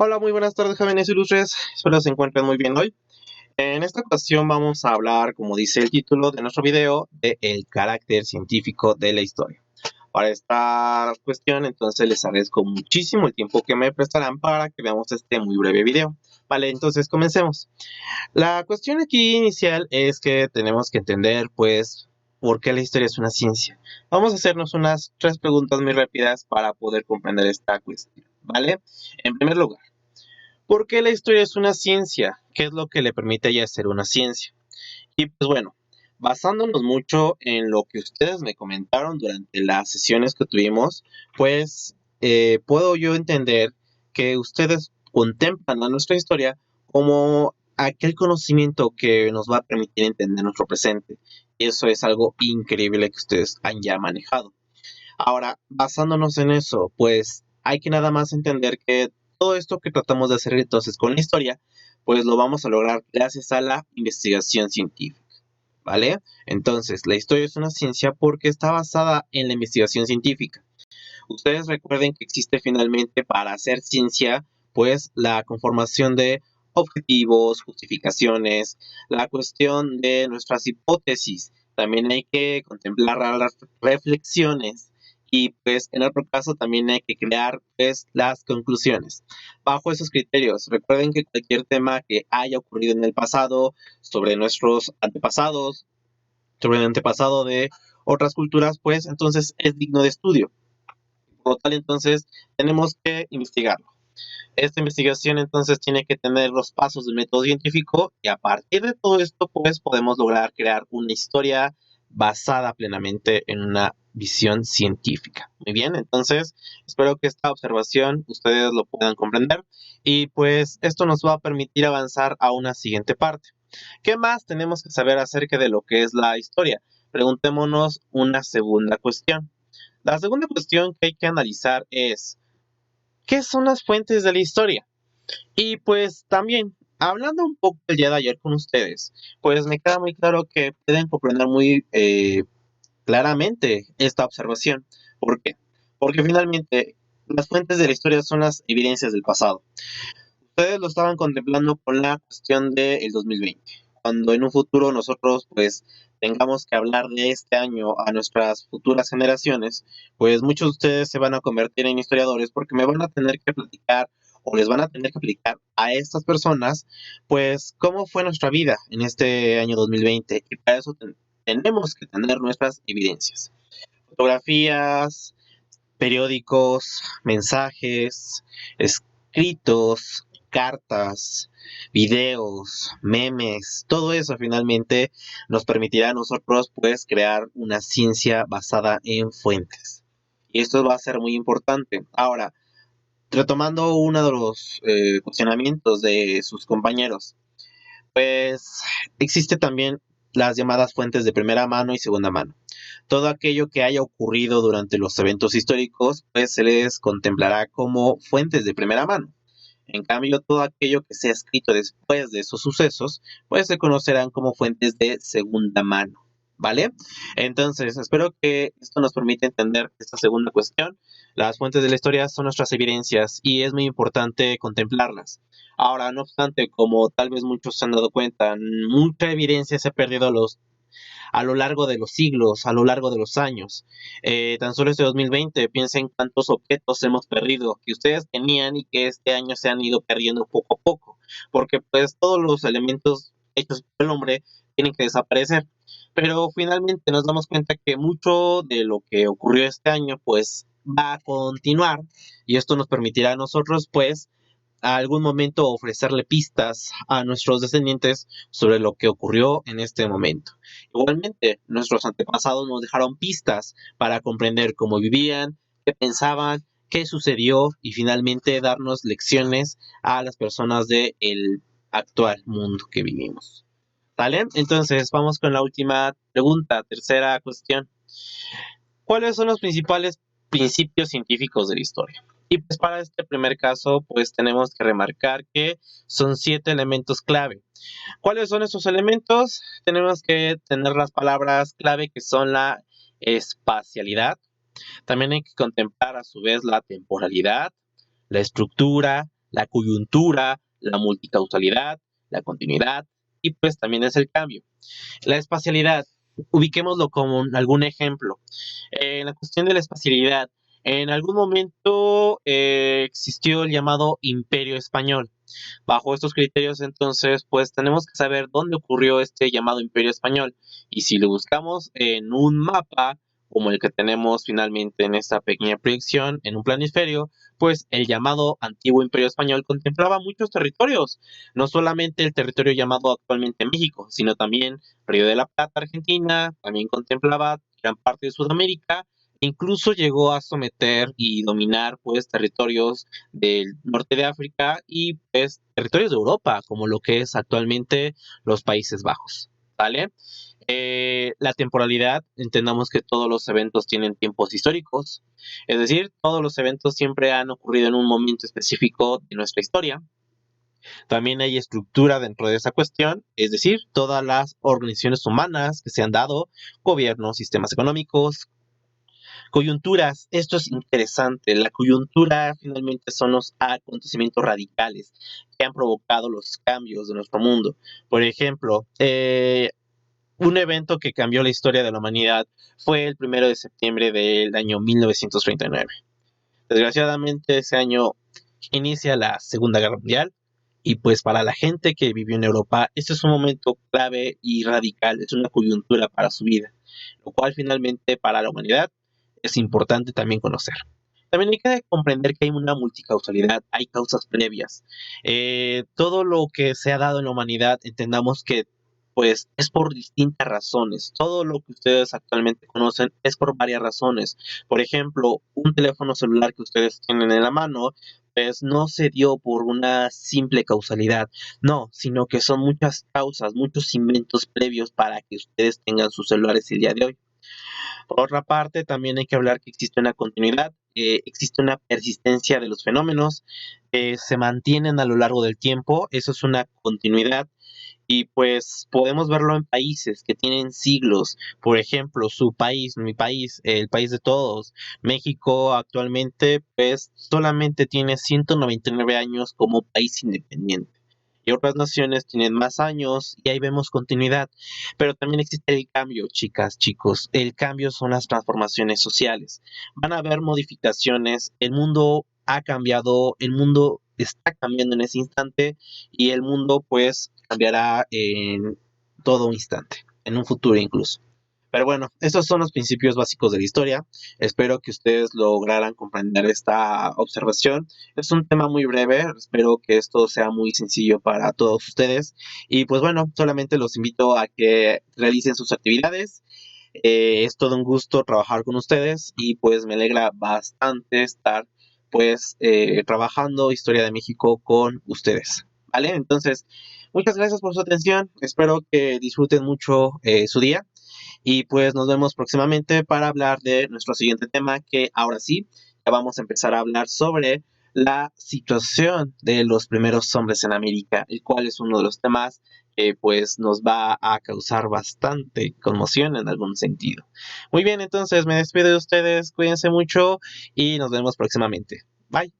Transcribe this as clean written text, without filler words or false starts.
Hola, muy buenas tardes, jóvenes ilustres. Espero se encuentren muy bien hoy. En esta ocasión vamos a hablar, como dice el título de nuestro video, de el carácter científico de la historia. Para esta cuestión, entonces les agradezco muchísimo el tiempo que me prestarán para que veamos este muy breve video. Vale, entonces comencemos. La cuestión aquí inicial es que tenemos que entender, pues, por qué la historia es una ciencia. Vamos a hacernos unas tres preguntas muy rápidas para poder comprender esta cuestión, ¿vale? En primer lugar, ¿por qué la historia es una ciencia? ¿Qué es lo que le permite a ella ser una ciencia? Y pues bueno, basándonos mucho en lo que ustedes me comentaron durante las sesiones que tuvimos, pues puedo yo entender que ustedes contemplan a nuestra historia como aquel conocimiento que nos va a permitir entender nuestro presente. Y eso es algo increíble que ustedes han ya manejado. Ahora, basándonos en eso, pues hay que nada más entender que todo esto que tratamos de hacer entonces con la historia, pues lo vamos a lograr gracias a la investigación científica, ¿vale? Entonces, la historia es una ciencia porque está basada en la investigación científica. Ustedes recuerden que existe finalmente para hacer ciencia, pues la conformación de objetivos, justificaciones, la cuestión de nuestras hipótesis. También hay que contemplar las reflexiones y pues en otro caso también hay que crear pues las conclusiones. Bajo esos criterios, recuerden que cualquier tema que haya ocurrido en el pasado, sobre nuestros antepasados, sobre el antepasado de otras culturas, pues entonces es digno de estudio. Por lo tal, entonces, tenemos que investigarlo. Esta investigación, entonces, tiene que tener los pasos del método científico y a partir de todo esto, pues, podemos lograr crear una historia basada plenamente en una visión científica. Muy bien, entonces, espero que esta observación ustedes lo puedan comprender y pues esto nos va a permitir avanzar a una siguiente parte. ¿Qué más tenemos que saber acerca de lo que es la historia? Preguntémonos una segunda cuestión. La segunda cuestión que hay que analizar es, ¿qué son las fuentes de la historia? Y pues también, hablando un poco el día de ayer con ustedes, pues me queda muy claro que pueden comprender muy claramente esta observación. ¿Por qué? Porque finalmente las fuentes de la historia son las evidencias del pasado. Ustedes lo estaban contemplando con la cuestión del 2020. Cuando en un futuro nosotros pues tengamos que hablar de este año a nuestras futuras generaciones, pues muchos de ustedes se van a convertir en historiadores porque me van a tener que platicar o les van a tener que explicar a estas personas pues cómo fue nuestra vida en este año 2020 y para eso tenemos que tener nuestras evidencias. Fotografías, periódicos, mensajes, escritos, cartas, videos, memes, todo eso finalmente nos permitirá a nosotros pues crear una ciencia basada en fuentes. Y esto va a ser muy importante. Ahora, retomando uno de los cuestionamientos de sus compañeros, pues existe también las llamadas fuentes de primera mano y segunda mano. Todo aquello que haya ocurrido durante los eventos históricos, pues se les contemplará como fuentes de primera mano. En cambio, todo aquello que sea escrito después de esos sucesos, pues se conocerán como fuentes de segunda mano. ¿Vale? Entonces, espero que esto nos permita entender esta segunda cuestión. Las fuentes de la historia son nuestras evidencias y es muy importante contemplarlas. Ahora, no obstante, como tal vez muchos se han dado cuenta, mucha evidencia se ha perdido a lo largo de los siglos, a lo largo de los años. Tan solo este 2020, piensen cuántos objetos hemos perdido que ustedes tenían y que este año se han ido perdiendo poco a poco, porque pues todos los elementos hechos por el hombre tienen que desaparecer. Pero finalmente nos damos cuenta que mucho de lo que ocurrió este año pues va a continuar y esto nos permitirá a nosotros pues a algún momento ofrecerle pistas a nuestros descendientes sobre lo que ocurrió en este momento. Igualmente, nuestros antepasados nos dejaron pistas para comprender cómo vivían, qué pensaban, qué sucedió y finalmente darnos lecciones a las personas del actual mundo que vivimos. ¿Vale? Entonces, vamos con la última pregunta, tercera cuestión. ¿Cuáles son los principales principios científicos de la historia? Y pues para este primer caso, pues tenemos que remarcar que son 7 elementos clave. ¿Cuáles son esos elementos? Tenemos que tener las palabras clave que son la espacialidad. También hay que contemplar a su vez la temporalidad, la estructura, la coyuntura, la multicausalidad, la continuidad y pues también es el cambio. La espacialidad, ubiquémoslo como algún ejemplo. En la cuestión de la espacialidad, en algún momento existió el llamado Imperio Español. Bajo estos criterios, entonces, pues tenemos que saber dónde ocurrió este llamado Imperio Español. Y si lo buscamos en un mapa, como el que tenemos finalmente en esta pequeña proyección, en un planisferio, pues el llamado Antiguo Imperio Español contemplaba muchos territorios, no solamente el territorio llamado actualmente México, sino también Río de la Plata, Argentina, también contemplaba gran parte de Sudamérica, e incluso llegó a someter y dominar pues territorios del norte de África y pues territorios de Europa, como lo que es actualmente los Países Bajos. ¿Vale? La temporalidad, entendamos que todos los eventos tienen tiempos históricos, es decir, todos los eventos siempre han ocurrido en un momento específico de nuestra historia. También hay estructura dentro de esa cuestión, es decir, todas las organizaciones humanas que se han dado, gobiernos, sistemas económicos, coyunturas. Esto es interesante. La coyuntura finalmente son los acontecimientos radicales que han provocado los cambios de nuestro mundo. Por ejemplo, un evento que cambió la historia de la humanidad fue el 1 de septiembre del año 1939. Desgraciadamente ese año inicia la Segunda Guerra Mundial y pues para la gente que vivió en Europa, este es un momento clave y radical, es una coyuntura para su vida, lo cual finalmente para la humanidad es importante también conocer. También hay que comprender que hay una multicausalidad, hay causas previas. Todo lo que se ha dado en la humanidad, entendamos que pues es por distintas razones. Todo lo que ustedes actualmente conocen es por varias razones. Por ejemplo, un teléfono celular que ustedes tienen en la mano, pues no se dio por una simple causalidad, no, sino que son muchas causas, muchos inventos previos para que ustedes tengan sus celulares el día de hoy. Por otra parte, también hay que hablar que existe una continuidad, existe una persistencia de los fenómenos, se mantienen a lo largo del tiempo, eso es una continuidad y pues podemos verlo en países que tienen siglos, por ejemplo, su país, mi país, el país de todos, México actualmente pues solamente tiene 199 años como país independiente. Y otras naciones tienen más años y ahí vemos continuidad. Pero también existe el cambio, chicas, chicos. El cambio son las transformaciones sociales. Van a haber modificaciones. El mundo ha cambiado, el mundo está cambiando en ese instante y el mundo pues cambiará en todo instante, en un futuro incluso. Pero bueno, estos son los principios básicos de la historia. Espero que ustedes lograran comprender esta observación. Es un tema muy breve, espero que esto sea muy sencillo para todos ustedes. Y pues bueno, solamente los invito a que realicen sus actividades. Es todo un gusto trabajar con ustedes y pues me alegra bastante estar pues trabajando Historia de México con ustedes. ¿Vale? Entonces, muchas gracias por su atención. Espero que disfruten mucho su día. Y pues nos vemos próximamente para hablar de nuestro siguiente tema, que ahora sí, ya vamos a empezar a hablar sobre la situación de los primeros hombres en América, el cual es uno de los temas que pues nos va a causar bastante conmoción en algún sentido. Muy bien, entonces me despido de ustedes, cuídense mucho y nos vemos próximamente. Bye.